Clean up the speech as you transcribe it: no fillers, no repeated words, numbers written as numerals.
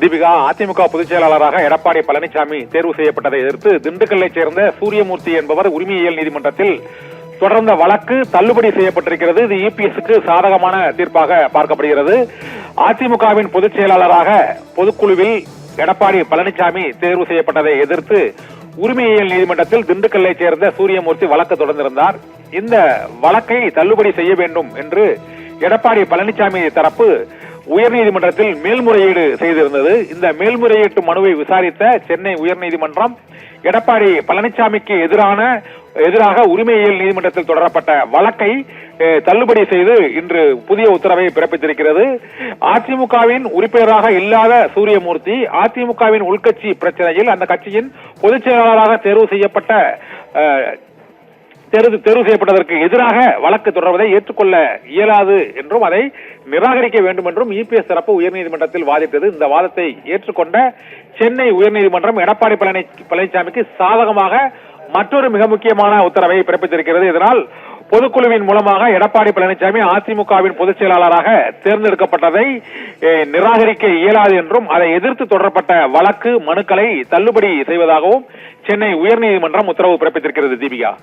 தீபிகா, அதிமுக பொதுச் செயலாளராக எடப்பாடி பழனிசாமி தேர்வு செய்யப்பட்டதை எதிர்த்து திண்டுக்கல்லைச் சேர்ந்த சூரியமூர்த்தி என்பவர் உரிமையியல் நீதிமன்றத்தில் தொடர்ந்த வழக்கு தள்ளுபடி செய்யப்பட்டிருக்கிறது. இது இபிஎஸ்க்கு சாதகமான தீர்ப்பாக பார்க்கப்படுகிறது. அதிமுகவின் பொதுச் செயலாளராக பொதுக்குழுவில் எடப்பாடி பழனிசாமி தேர்வு செய்யப்பட்டதை எதிர்த்து உரிமையியல் நீதிமன்றத்தில் திண்டுக்கல்லைச் சேர்ந்த சூரியமூர்த்தி வழக்கு தொடர்ந்திருந்தார். இந்த வழக்கை தள்ளுபடி செய்ய வேண்டும் என்று எடப்பாடி பழனிசாமி தரப்பு உயர்நீதிமன்றத்தில் மேல்முறையீடு செய்திருந்தது. இந்த மேல்முறையீட்டு மனுவை விசாரித்த சென்னை உயர்நீதிமன்றம் எடப்பாடி பழனிசாமிக்கு எதிராக உரிமையியல் நீதிமன்றத்தில் தொடரப்பட்ட வழக்கை தள்ளுபடி செய்து இன்று புதிய உத்தரவை பிறப்பித்திருக்கிறது. அதிமுகவின் உறுப்பினராக இல்லாத சூரியமூர்த்தி அதிமுகவின் உள்கட்சி பிரச்சனையில் அந்த கட்சியின் பொதுச் செயலாளராக தேர்வு செய்யப்பட்டதற்கு எதிராக வழக்கு தொடர்வதை ஏற்றுக்கொள்ள இயலாது என்றும் அதை நிராகரிக்க வேண்டும் என்றும் இபிஎஸ் தரப்பு உயர்நீதிமன்றத்தில் வாதிட்டது. இந்த வாதத்தை ஏற்றுக்கொண்ட சென்னை உயர்நீதிமன்றம் எடப்பாடி பழனிசாமிக்கு சாதகமாக மற்றொரு மிக முக்கியமான உத்தரவை பிறப்பித்திருக்கிறது. இதனால் பொதுக்குழுவின் மூலமாக எடப்பாடி பழனிசாமி அதிமுகவின் பொதுச் செயலாளராக தேர்ந்தெடுக்கப்பட்டதை நிராகரிக்க இயலாது என்றும் அதை எதிர்த்து தொடரப்பட்ட வழக்கு மனுக்களை தள்ளுபடி செய்வதாகவும் சென்னை உயர்நீதிமன்றம் உத்தரவு பிறப்பித்திருக்கிறது. தீபிகா.